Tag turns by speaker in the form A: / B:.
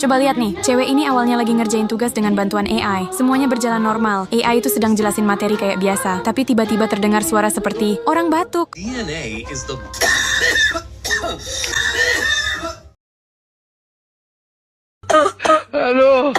A: Coba lihat nih, cewek ini awalnya lagi ngerjain tugas dengan bantuan AI. Semuanya berjalan normal. AI itu sedang jelasin materi kayak biasa, tapi tiba-tiba terdengar suara seperti orang batuk.
B: DNA is the
C: Halo.